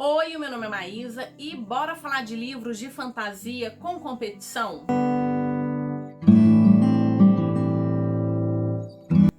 Oi, o meu nome é Maísa e bora falar de livros de fantasia com competição?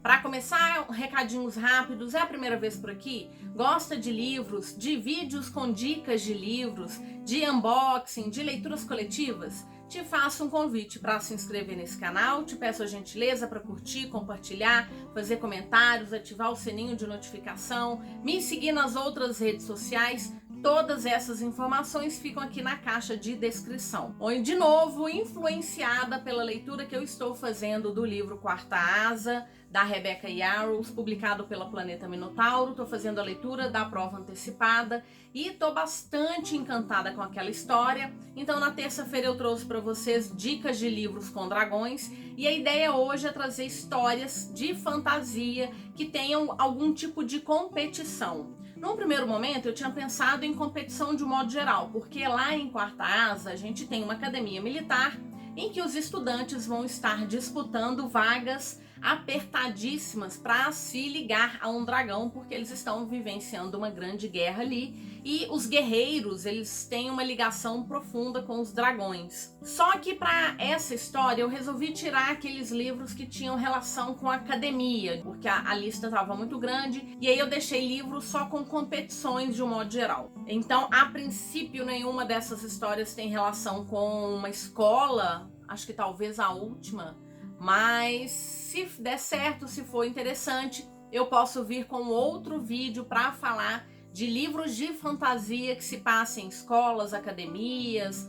Para começar, recadinhos rápidos. É a primeira vez por aqui? Gosta de livros, de vídeos com dicas de livros, de unboxing, de leituras coletivas? Te faço um convite para se inscrever nesse canal, te peço a gentileza para curtir, compartilhar, fazer comentários, ativar o sininho de notificação, me seguir nas outras redes sociais. Todas essas informações ficam aqui na caixa de descrição. Oi, de novo, influenciada pela leitura que eu estou fazendo do livro Quarta Asa, da Rebecca Yarros, publicado pela Planeta Minotauro. Estou fazendo a leitura da prova antecipada e estou bastante encantada com aquela história. Então, na terça-feira eu trouxe para vocês dicas de livros com dragões e a ideia hoje é trazer histórias de fantasia que tenham algum tipo de competição. Num primeiro momento, eu tinha pensado em competição de um modo geral, porque lá em Quarta Asa a gente tem uma academia militar em que os estudantes vão estar disputando vagas apertadíssimas para se ligar a um dragão, porque eles estão vivenciando uma grande guerra ali e os guerreiros, eles têm uma ligação profunda com os dragões. Só que para essa história eu resolvi tirar aqueles livros que tinham relação com a academia, porque a lista estava muito grande, e aí eu deixei livros só com competições de um modo geral. Então, a princípio, nenhuma dessas histórias tem relação com uma escola, acho que talvez a última, mas se der certo, se for interessante, eu posso vir com outro vídeo para falar de livros de fantasia que se passam em escolas, academias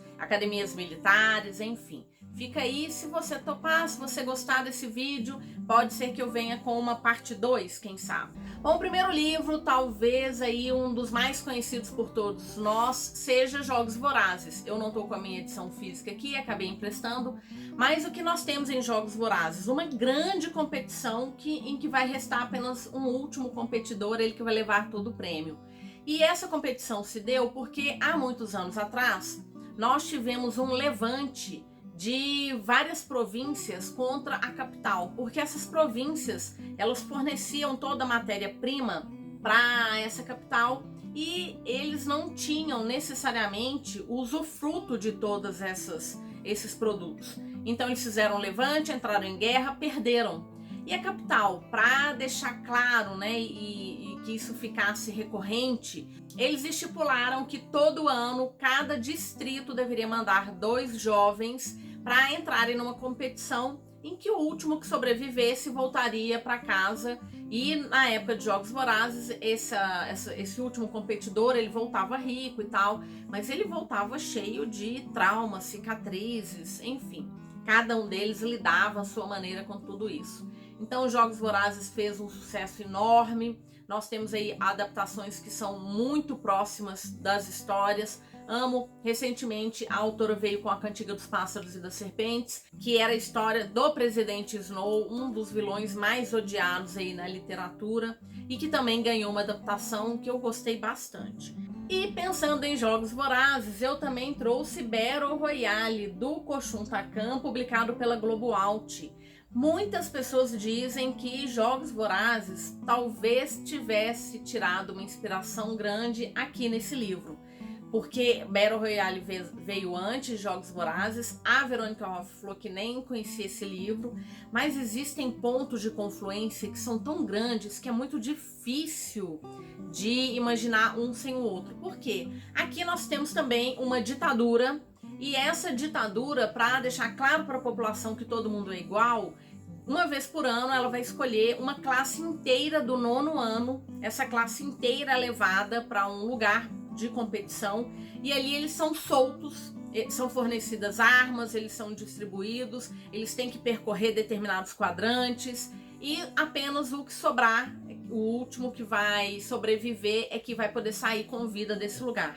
militares, enfim. Fica aí, se você topar, se você gostar desse vídeo, pode ser que eu venha com uma parte 2, quem sabe. Bom, o primeiro livro, talvez aí um dos mais conhecidos por todos nós, seja Jogos Vorazes. Eu não tô com a minha edição física aqui, acabei emprestando, mas o que nós temos em Jogos Vorazes? Uma grande competição em que vai restar apenas um último competidor, ele que vai levar todo o prêmio. E essa competição se deu porque há muitos anos atrás, nós tivemos um levante de várias províncias contra a capital, porque essas províncias, elas forneciam toda a matéria-prima para essa capital e eles não tinham necessariamente o usufruto de todos esses produtos. Então eles fizeram um levante, entraram em guerra, perderam. E a capital, para deixar claro, né, e que isso ficasse recorrente, eles estipularam que todo ano cada distrito deveria mandar 2 jovens para entrarem numa competição em que o último que sobrevivesse voltaria para casa. E na época de Jogos Vorazes, esse último competidor, ele voltava rico e tal, mas ele voltava cheio de traumas, cicatrizes, enfim. Cada um deles lidava à sua maneira com tudo isso. Então, Jogos Vorazes fez um sucesso enorme. Nós temos aí adaptações que são muito próximas das histórias. Amo. Recentemente, a autora veio com A Cantiga dos Pássaros e das Serpentes, que era a história do Presidente Snow, um dos vilões mais odiados aí na literatura, e que também ganhou uma adaptação que eu gostei bastante. E pensando em Jogos Vorazes, eu também trouxe Battle Royale, do Khoshun Takam, publicado pela Globo Alt. Muitas pessoas dizem que Jogos Vorazes talvez tivesse tirado uma inspiração grande aqui nesse livro, porque Battle Royale veio antes de Jogos Vorazes. A Verônica Hoff falou que nem conhecia esse livro, mas existem pontos de confluência que são tão grandes que é muito difícil de imaginar um sem o outro. Por quê? Aqui nós temos também uma ditadura, e essa ditadura, para deixar claro para a população que todo mundo é igual, uma vez por ano ela vai escolher uma classe inteira do 9º ano, essa classe inteira é levada para um lugar de competição, e ali eles são soltos, são fornecidas armas, eles são distribuídos, eles têm que percorrer determinados quadrantes, e apenas o que sobrar, o último que vai sobreviver, é que vai poder sair com vida desse lugar.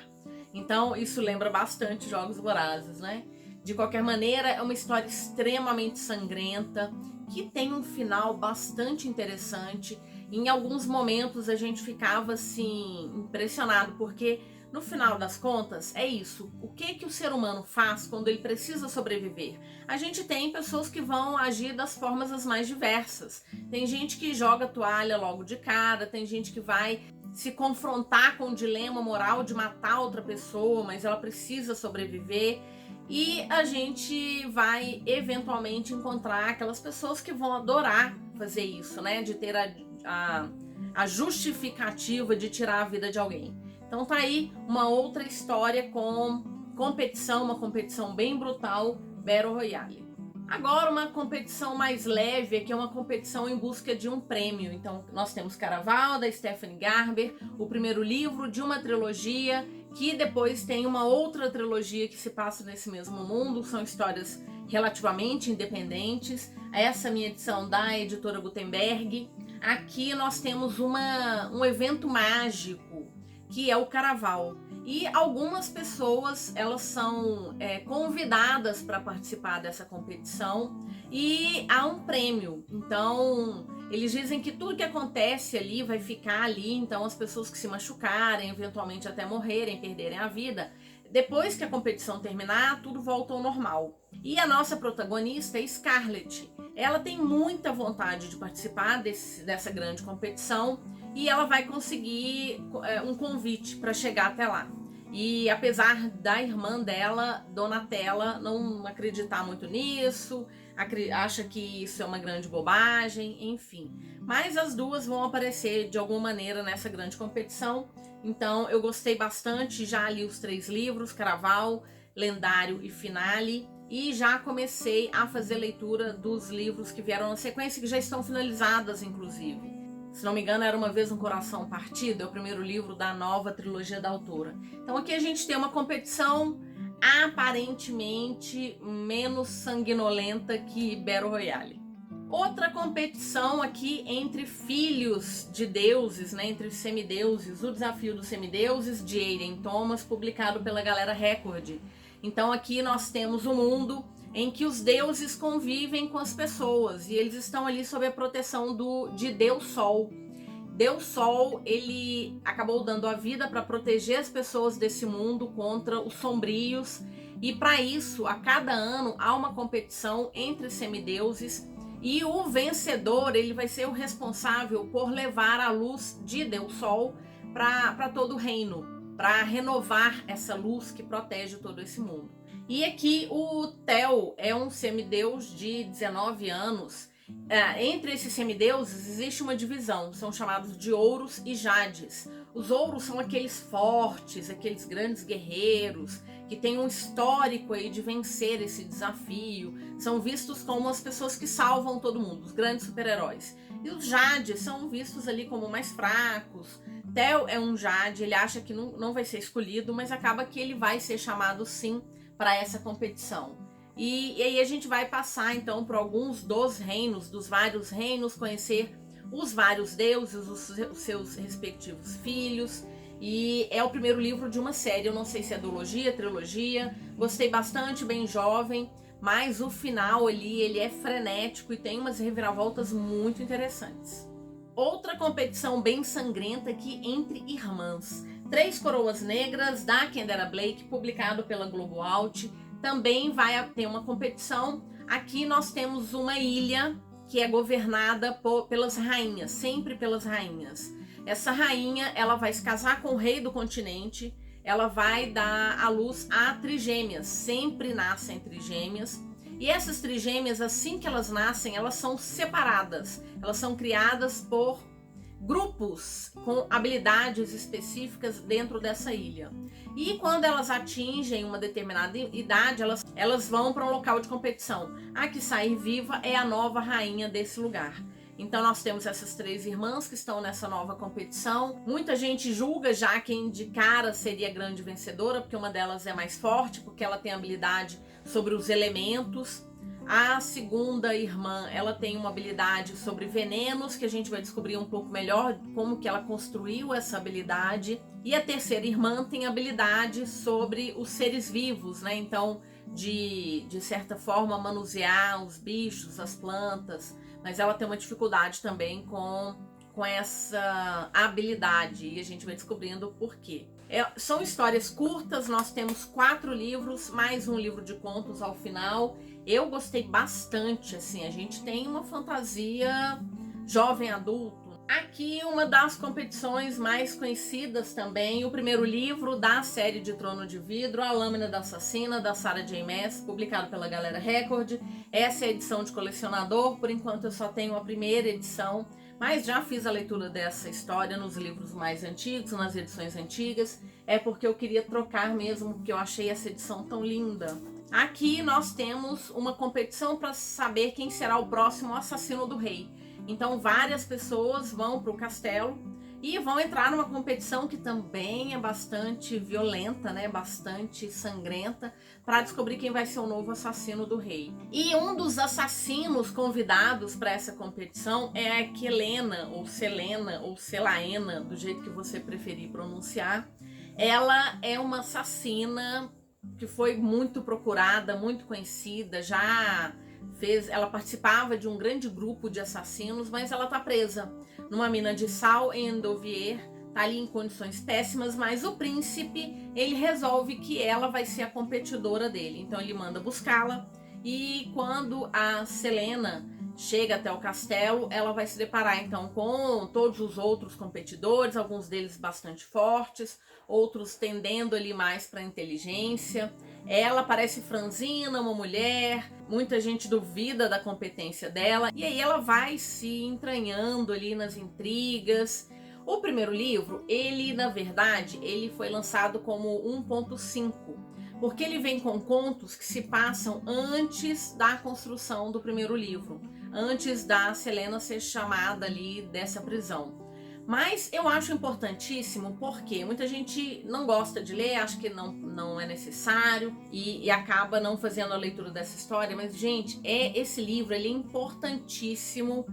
Então isso lembra bastante Jogos Vorazes, né? De qualquer maneira, é uma história extremamente sangrenta, que tem um final bastante interessante. Em alguns momentos a gente ficava assim impressionado, porque no final das contas é isso. O que o ser humano faz quando ele precisa sobreviver? A gente tem pessoas que vão agir das formas as mais diversas. Tem gente que joga a toalha logo de cara, tem gente que vai se confrontar com o dilema moral de matar outra pessoa, mas ela precisa sobreviver. E a gente vai eventualmente encontrar aquelas pessoas que vão adorar fazer isso, né? De ter a justificativa de tirar a vida de alguém. Então tá aí uma outra história com competição, uma competição bem brutal, Battle Royale. Agora uma competição mais leve, que é uma competição em busca de um prêmio. Então nós temos Caraval, da Stephanie Garber, o primeiro livro de uma trilogia, que depois tem uma outra trilogia que se passa nesse mesmo mundo. São histórias relativamente independentes. Essa é a minha edição da editora Gutenberg. Aqui nós temos um evento mágico, que é o Caraval. E algumas pessoas, elas são convidadas para participar dessa competição e há um prêmio. Então, eles dizem que tudo que acontece ali vai ficar ali, então as pessoas que se machucarem, eventualmente até morrerem, perderem a vida, depois que a competição terminar, tudo volta ao normal. E a nossa protagonista é Scarlett. Ela tem muita vontade de participar dessa grande competição e ela vai conseguir um convite para chegar até lá. E apesar da irmã dela, Donatella, não acreditar muito nisso, acha que isso é uma grande bobagem, enfim. Mas as duas vão aparecer de alguma maneira nessa grande competição. Então eu gostei bastante, já li os 3 livros, Caraval, Lendário e Finale. E já comecei a fazer leitura dos livros que vieram na sequência, que já estão finalizadas, inclusive. Se não me engano, Era Uma Vez um Coração Partido, é o primeiro livro da nova trilogia da autora. Então aqui a gente tem uma competição aparentemente menos sanguinolenta que Battle Royale. Outra competição aqui entre filhos de deuses, né, entre semideuses, o Desafio dos Semideuses, de Aiden Thomas, publicado pela Galera Record. Então aqui nós temos um mundo em que os deuses convivem com as pessoas e eles estão ali sob a proteção de Deus Sol. Deus Sol, ele acabou dando a vida para proteger as pessoas desse mundo contra os sombrios, e para isso, a cada ano há uma competição entre semideuses e o vencedor, ele vai ser o responsável por levar a luz de Deus Sol para todo o reino, para renovar essa luz que protege todo esse mundo. E aqui o Theo é um semideus de 19 anos. Entre esses semideuses existe uma divisão, são chamados de Ouros e Jades. Os Ouros são aqueles fortes, aqueles grandes guerreiros, que têm um histórico aí de vencer esse desafio. São vistos como as pessoas que salvam todo mundo, os grandes super-heróis. E os Jades são vistos ali como mais fracos. Theo é um Jade, ele acha que não vai ser escolhido, mas acaba que ele vai ser chamado sim para essa competição. E aí a gente vai passar então por alguns dos vários reinos, conhecer os vários deuses, os seus respectivos filhos. E é o primeiro livro de uma série, eu não sei se é duologia, trilogia, gostei bastante, bem jovem, mas o final ali, ele é frenético e tem umas reviravoltas muito interessantes. Outra competição bem sangrenta aqui entre irmãs. 3 Coroas Negras, da Kendra Blake, publicado pela Globo Out. Também vai ter uma competição. Aqui nós temos uma ilha que é governada pelas rainhas, sempre pelas rainhas. Essa rainha, ela vai se casar com o rei do continente, ela vai dar à luz a trigêmeas, sempre nascem trigêmeas. E essas trigêmeas, assim que elas nascem, elas são separadas, elas são criadas por grupos com habilidades específicas dentro dessa ilha. E quando elas atingem uma determinada idade, elas vão para um local de competição. A que sair viva é a nova rainha desse lugar. Então nós temos essas 3 irmãs que estão nessa nova competição. Muita gente julga já quem de cara seria a grande vencedora, porque uma delas é mais forte, porque ela tem habilidade sobre os elementos. A segunda irmã, ela tem uma habilidade sobre venenos, que a gente vai descobrir um pouco melhor como que ela construiu essa habilidade. E a terceira irmã tem habilidade sobre os seres vivos, né? Então, de certa forma, manusear os bichos, as plantas. Mas ela tem uma dificuldade também com essa habilidade, e a gente vai descobrindo o porquê. São histórias curtas, nós temos 4 livros, mais um livro de contos ao final. Eu gostei bastante, assim, a gente tem uma fantasia jovem adulto, Aqui uma das competições mais conhecidas também, o primeiro livro da série de Trono de Vidro, A Lâmina da Assassina, da Sarah J. Maas, publicado pela Galera Record. Essa é a edição de colecionador, por enquanto eu só tenho a primeira edição, mas já fiz a leitura dessa história nos livros mais antigos, nas edições antigas. É porque eu queria trocar mesmo, porque eu achei essa edição tão linda. Aqui nós temos uma competição para saber quem será o próximo assassino do rei. Então várias pessoas vão para o castelo e vão entrar numa competição que também é bastante violenta, né? Bastante sangrenta, para descobrir quem vai ser o novo assassino do rei. E um dos assassinos convidados para essa competição é a Quelena, ou Selena, ou Selaena, do jeito que você preferir pronunciar. Ela é uma assassina que foi muito procurada, muito conhecida, ela participava de um grande grupo de assassinos, mas ela tá presa numa mina de sal em Endovier, tá ali em condições péssimas, mas o príncipe, ele resolve que ela vai ser a competidora dele, então ele manda buscá-la, e quando a Selena chega até o castelo, ela vai se deparar então com todos os outros competidores, alguns deles bastante fortes, outros tendendo ali mais para inteligência. Ela parece franzina, uma mulher, muita gente duvida da competência dela, e aí ela vai se entranhando ali nas intrigas. O primeiro livro, ele na verdade, ele foi lançado como 1.5, porque ele vem com contos que se passam antes da construção do primeiro livro, antes da Selena ser chamada ali dessa prisão. Mas eu acho importantíssimo porque muita gente não gosta de ler, acha que não é necessário e acaba não fazendo a leitura dessa história. Mas, gente, esse livro ele é importantíssimo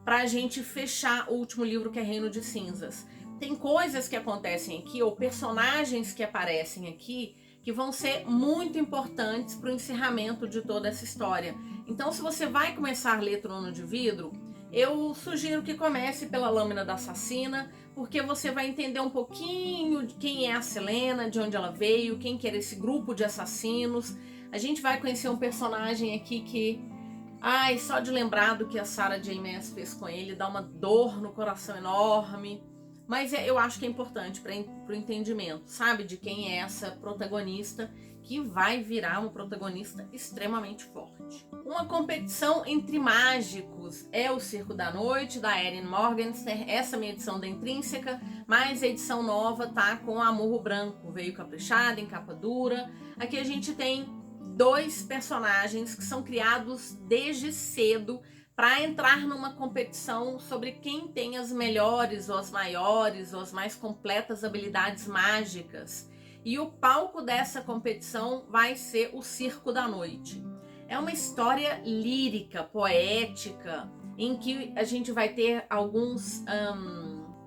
para a gente fechar o último livro, que é Reino de Cinzas. Tem coisas que acontecem aqui, ou personagens que aparecem aqui, que vão ser muito importantes para o encerramento de toda essa história. Então, se você vai começar a ler Trono de Vidro, eu sugiro que comece pela Lâmina da Assassina, porque você vai entender um pouquinho de quem é a Selena, de onde ela veio, quem que era esse grupo de assassinos. A gente vai conhecer um personagem aqui que, só de lembrar do que a Sarah J. Maas fez com ele, dá uma dor no coração enorme. Mas eu acho que é importante para o entendimento, sabe? De quem é essa protagonista, que vai virar uma protagonista extremamente forte. Uma competição entre mágicos é o Circo da Noite, da Erin Morgenstern. Essa é a minha edição da Intrínseca, mas a edição nova tá com a Murro Branco, veio caprichada, em capa dura. Aqui a gente tem 2 personagens que são criados desde cedo para entrar numa competição sobre quem tem as melhores, ou as maiores, ou as mais completas habilidades mágicas. E o palco dessa competição vai ser o Circo da Noite. É uma história lírica, poética, em que a gente vai ter alguns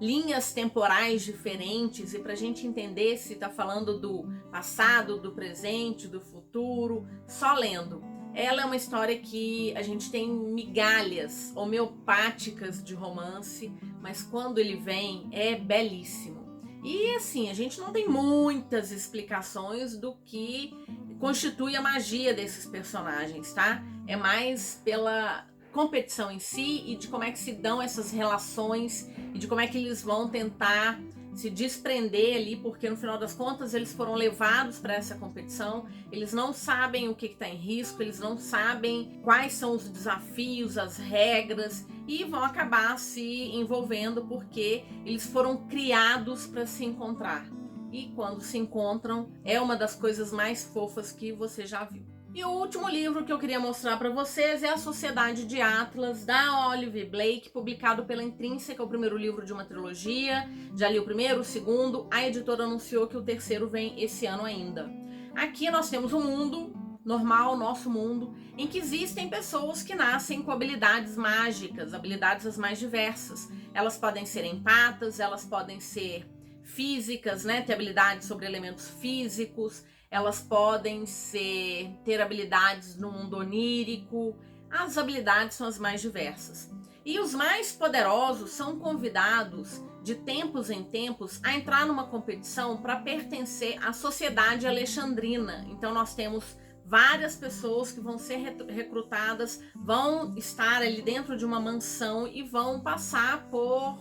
linhas temporais diferentes, e para a gente entender se está falando do passado, do presente, do futuro, só lendo. Ela é uma história que a gente tem migalhas homeopáticas de romance, mas quando ele vem é belíssimo. E assim, a gente não tem muitas explicações do que constitui a magia desses personagens, tá? É mais pela competição em si e de como é que se dão essas relações e de como é que eles vão tentar se desprender ali, porque no final das contas eles foram levados para essa competição, eles não sabem o que está em risco, eles não sabem quais são os desafios, as regras, e vão acabar se envolvendo porque eles foram criados para se encontrar. E quando se encontram, é uma das coisas mais fofas que você já viu. E o último livro que eu queria mostrar para vocês é A Sociedade de Atlas, da Olive Blake, publicado pela Intrínseca, o primeiro livro de uma trilogia. Já li o primeiro, o segundo, a editora anunciou que o terceiro vem esse ano ainda. Aqui nós temos um mundo normal, nosso mundo, em que existem pessoas que nascem com habilidades mágicas, habilidades as mais diversas. Elas podem ser empatas, elas podem ser físicas, né, ter habilidades sobre elementos físicos, elas podem ter habilidades no mundo onírico. As habilidades são as mais diversas. E os mais poderosos são convidados de tempos em tempos a entrar numa competição para pertencer à sociedade alexandrina. Então nós temos várias pessoas que vão ser recrutadas, vão estar ali dentro de uma mansão e vão passar por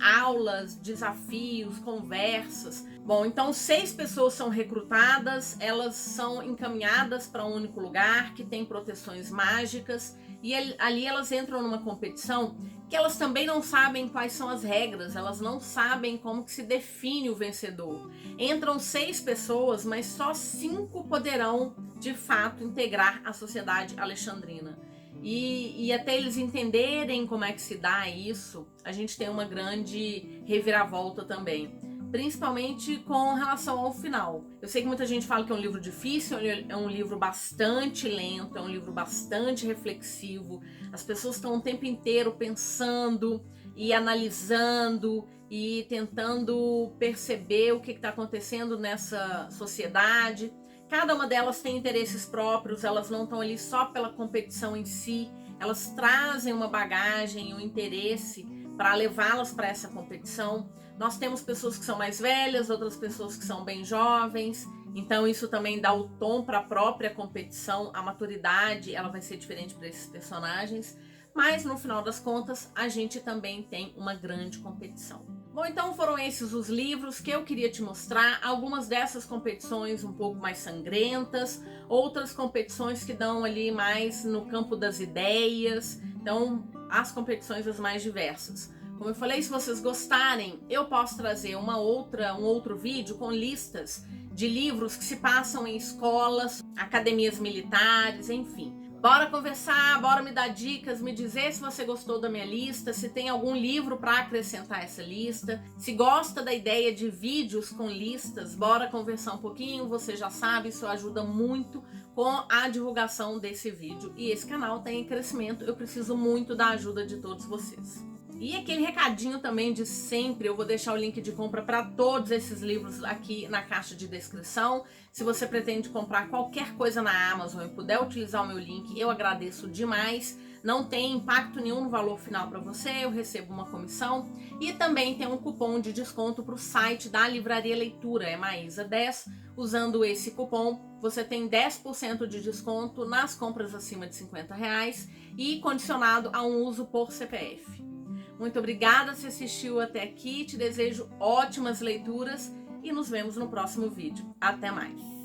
aulas, desafios, conversas. Bom, então 6 pessoas são recrutadas, elas são encaminhadas para um único lugar que tem proteções mágicas e ali elas entram numa competição que elas também não sabem quais são as regras, elas não sabem como que se define o vencedor. Entram 6 pessoas, mas só 5 poderão de fato integrar a sociedade alexandrina. E até eles entenderem como é que se dá isso, a gente tem uma grande reviravolta também, principalmente com relação ao final. Eu sei que muita gente fala que é um livro difícil, é um livro bastante lento, é um livro bastante reflexivo. As pessoas estão o tempo inteiro pensando e analisando e tentando perceber o que está acontecendo nessa sociedade. Cada uma delas tem interesses próprios, elas não estão ali só pela competição em si, elas trazem uma bagagem, um interesse para levá-las para essa competição. Nós temos pessoas que são mais velhas, outras pessoas que são bem jovens, então isso também dá o tom para a própria competição, a maturidade ela vai ser diferente para esses personagens, mas no final das contas a gente também tem uma grande competição. Bom, então foram esses os livros que eu queria te mostrar, algumas dessas competições um pouco mais sangrentas, outras competições que dão ali mais no campo das ideias, então as competições as mais diversas. Como eu falei, se vocês gostarem, eu posso trazer um outro vídeo com listas de livros que se passam em escolas, academias militares, enfim. Bora conversar, bora me dar dicas, me dizer se você gostou da minha lista, se tem algum livro para acrescentar essa lista, se gosta da ideia de vídeos com listas, bora conversar um pouquinho, você já sabe, isso ajuda muito com a divulgação desse vídeo. E esse canal está em crescimento, eu preciso muito da ajuda de todos vocês. E aquele recadinho também de sempre, eu vou deixar o link de compra para todos esses livros aqui na caixa de descrição. Se você pretende comprar qualquer coisa na Amazon e puder utilizar o meu link, eu agradeço demais. Não tem impacto nenhum no valor final para você, eu recebo uma comissão. E também tem um cupom de desconto para o site da Livraria Leitura, é Maísa10. Usando esse cupom, você tem 10% de desconto nas compras acima de R$50 e condicionado a um uso por CPF. Muito obrigada se assistiu até aqui, te desejo ótimas leituras e nos vemos no próximo vídeo. Até mais!